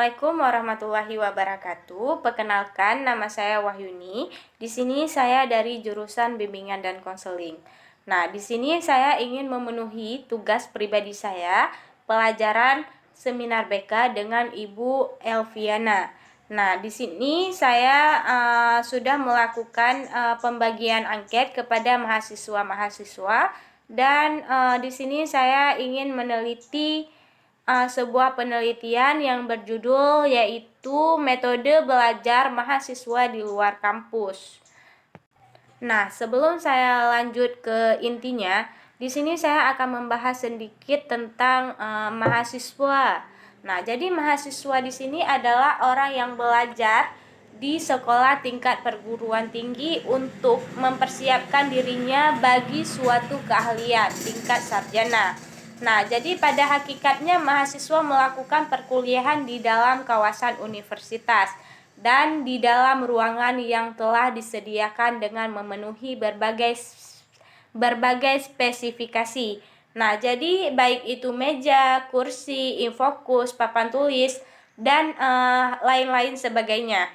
Assalamualaikum warahmatullahi wabarakatuh. Perkenalkan, nama saya Wahyuni. Di sini saya dari jurusan Bimbingan dan Konseling. Nah, di sini saya ingin memenuhi tugas pribadi saya, pelajaran seminar BK dengan Ibu Elviana. Nah, di sini saya sudah melakukan pembagian angket kepada mahasiswa-mahasiswa dan di sini saya ingin meneliti sebuah penelitian yang berjudul yaitu metode belajar mahasiswa di luar kampus. Nah, sebelum saya lanjut ke intinya, di sini saya akan membahas sedikit tentang mahasiswa. Nah, jadi mahasiswa di sini adalah orang yang belajar di sekolah tingkat perguruan tinggi untuk mempersiapkan dirinya bagi suatu keahlian tingkat sarjana. Nah, jadi pada hakikatnya mahasiswa melakukan perkuliahan di dalam kawasan universitas dan di dalam ruangan yang telah disediakan dengan memenuhi berbagai spesifikasi. Nah, jadi baik itu meja, kursi, infokus, papan tulis, dan lain-lain sebagainya.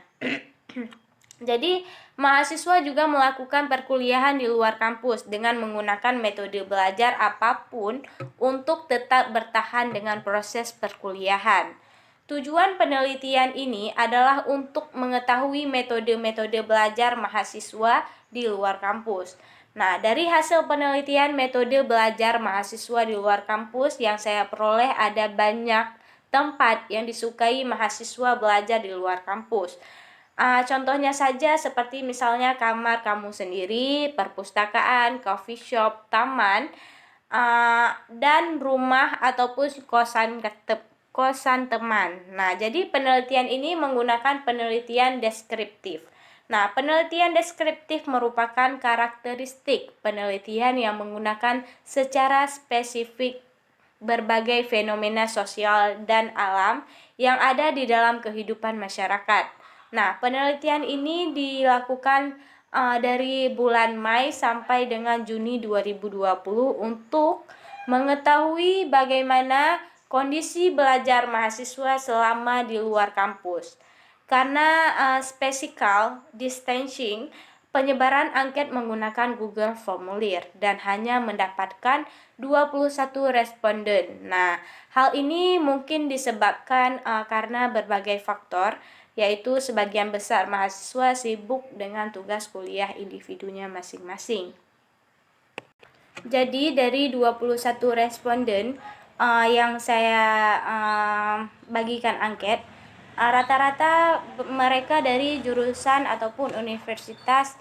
Jadi, mahasiswa juga melakukan perkuliahan di luar kampus dengan menggunakan metode belajar apapun untuk tetap bertahan dengan proses perkuliahan. Tujuan penelitian ini adalah untuk mengetahui metode-metode belajar mahasiswa di luar kampus. Nah, dari hasil penelitian metode belajar mahasiswa di luar kampus yang saya peroleh, ada banyak tempat yang disukai mahasiswa belajar di luar kampus. Contohnya saja seperti misalnya kamar kamu sendiri, perpustakaan, coffee shop, taman, dan rumah ataupun kosan teman. Nah, jadi penelitian ini menggunakan penelitian deskriptif. Nah, penelitian deskriptif merupakan karakteristik penelitian yang menggunakan secara spesifik berbagai fenomena sosial dan alam yang ada di dalam kehidupan masyarakat. Nah, penelitian ini dilakukan dari bulan Mei sampai dengan Juni 2020 untuk mengetahui bagaimana kondisi belajar mahasiswa selama di luar kampus. Karena spesial distancing, penyebaran angket menggunakan Google Formulir dan hanya mendapatkan 21 responden. Nah, hal ini mungkin disebabkan karena berbagai faktor, yaitu sebagian besar mahasiswa sibuk dengan tugas kuliah individunya masing-masing. Jadi dari 21 responden yang saya bagikan angket, rata-rata mereka dari jurusan ataupun universitas,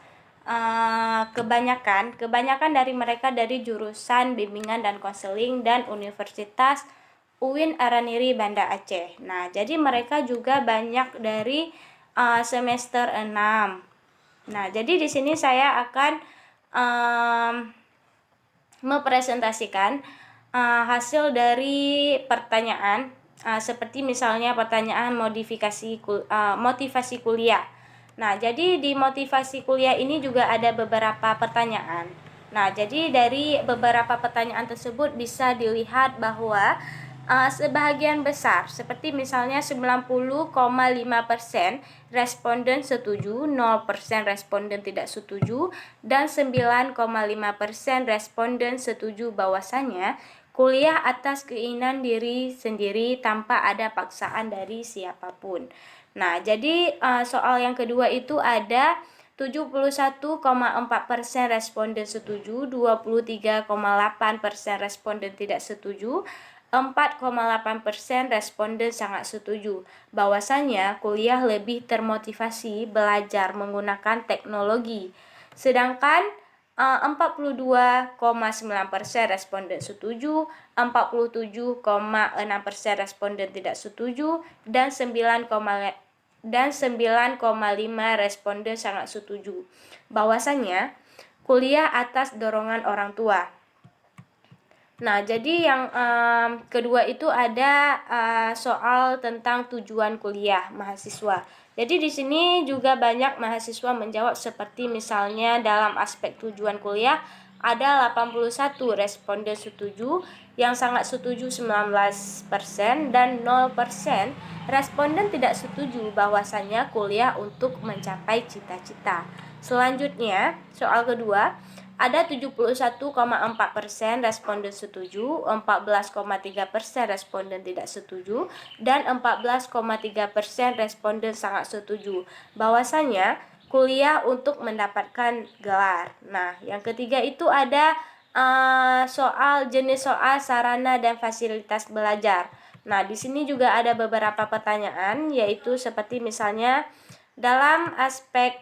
kebanyakan dari mereka dari jurusan Bimbingan dan Konseling dan Universitas UIN Araniri Banda Aceh. Nah, jadi mereka juga banyak dari semester 6. Nah, jadi di sini saya akan mempresentasikan hasil dari pertanyaan seperti misalnya pertanyaan motivasi kuliah. Nah, jadi di motivasi kuliah ini juga ada beberapa pertanyaan. Nah, jadi dari beberapa pertanyaan tersebut bisa dilihat bahwa sebahagian besar, seperti misalnya 90,5% responden setuju, 0% responden tidak setuju, dan 9,5% responden setuju bahwasanya kuliah atas keinginan diri sendiri tanpa ada paksaan dari siapapun. Nah, jadi soal yang kedua itu ada 71,4% responden setuju, 23,8% responden tidak setuju, 4,8% responden sangat setuju bahwasanya kuliah lebih termotivasi belajar menggunakan teknologi. Sedangkan 42,9% responden setuju, 47,6% responden tidak setuju, dan 9,5 responden sangat setuju bahwasanya kuliah atas dorongan orang tua. Nah, jadi yang kedua itu ada soal tentang tujuan kuliah mahasiswa. Jadi di sini juga banyak mahasiswa menjawab seperti misalnya dalam aspek tujuan kuliah, ada 81 responden setuju, yang sangat setuju 19%, dan 0% responden tidak setuju bahwasannya kuliah untuk mencapai cita-cita. Selanjutnya, soal kedua, ada 71,4% responden setuju, 14,3% responden tidak setuju, dan 14,3% responden sangat setuju bahwasanya kuliah untuk mendapatkan gelar. Nah, yang ketiga itu ada jenis soal sarana dan fasilitas belajar. Nah, di sini juga ada beberapa pertanyaan, yaitu seperti misalnya dalam aspek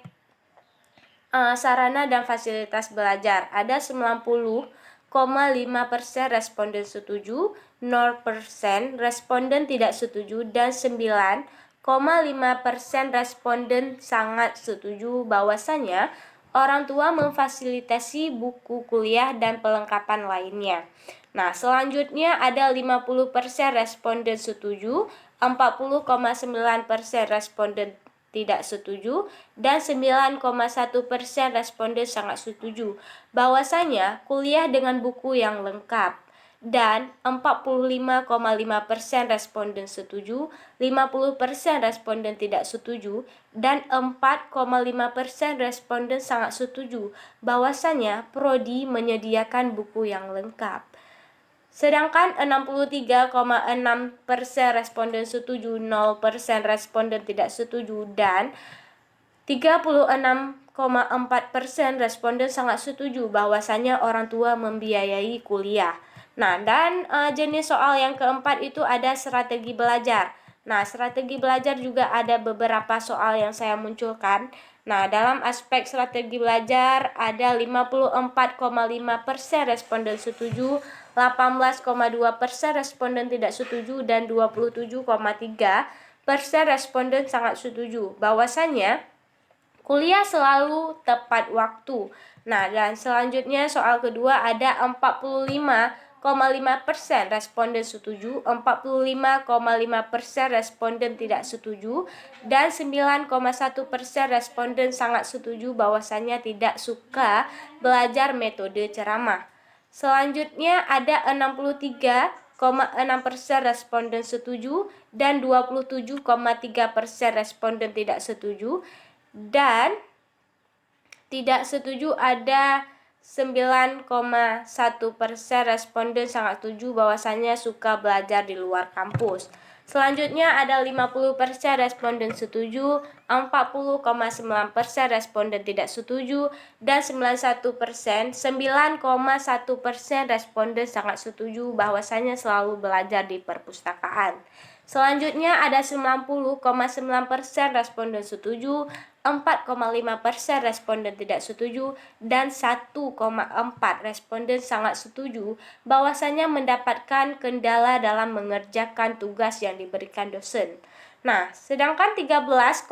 sarana dan fasilitas belajar, ada 90,5% responden setuju, 0% responden tidak setuju, dan 9,5% responden sangat setuju bahwasanya orang tua memfasilitasi buku kuliah dan pelengkapan lainnya. Nah, selanjutnya ada 50% responden setuju, 40,9% responden tidak setuju, dan 9,1% responden sangat setuju bahwasanya kuliah dengan buku yang lengkap. Dan 45,5% responden setuju, 50% responden tidak setuju, dan 4,5% responden sangat setuju bahwasanya prodi menyediakan buku yang lengkap. Sedangkan 63,6% responden setuju, 0% responden tidak setuju, dan 36,4% responden sangat setuju bahwasanya orang tua membiayai kuliah. Nah, dan jenis soal yang keempat itu ada strategi belajar. Nah, strategi belajar juga ada beberapa soal yang saya munculkan. Nah, dalam aspek strategi belajar ada 54,5% responden setuju, 18,2% responden tidak setuju, dan 27,3% responden sangat setuju bahwasanya kuliah selalu tepat waktu. Nah, dan selanjutnya soal kedua ada 45,5% responden setuju, 45,5% responden tidak setuju, dan 9,1% responden sangat setuju bahwasannya tidak suka belajar metode ceramah. Selanjutnya ada 63,6% responden setuju dan 27,3% responden tidak setuju, dan tidak setuju ada 9,1% responden sangat setuju bahwasannya suka belajar di luar kampus. Selanjutnya ada 50% responden setuju, 40,9% responden tidak setuju, dan 9,1% responden sangat setuju bahwasannya selalu belajar di perpustakaan. Selanjutnya ada 90,9% responden setuju, 4,5% responden tidak setuju, dan 1,4 responden sangat setuju bahwasanya mendapatkan kendala dalam mengerjakan tugas yang diberikan dosen. Nah, sedangkan 13,6%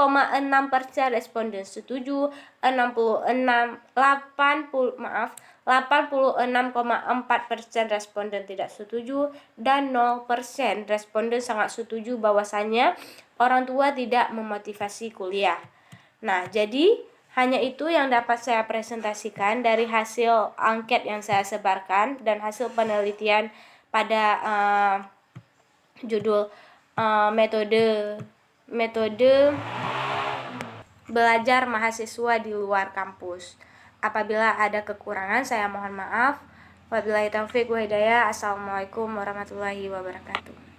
responden setuju, 86,4% responden tidak setuju, dan 0% responden sangat setuju bahwasanya orang tua tidak memotivasi kuliah. Nah, jadi hanya itu yang dapat saya presentasikan dari hasil angket yang saya sebarkan dan hasil penelitian pada judul metode belajar mahasiswa di luar kampus. Apabila ada kekurangan, saya mohon maaf. Wabillahi taufiq wa hidayah. Assalamualaikum warahmatullahi wabarakatuh.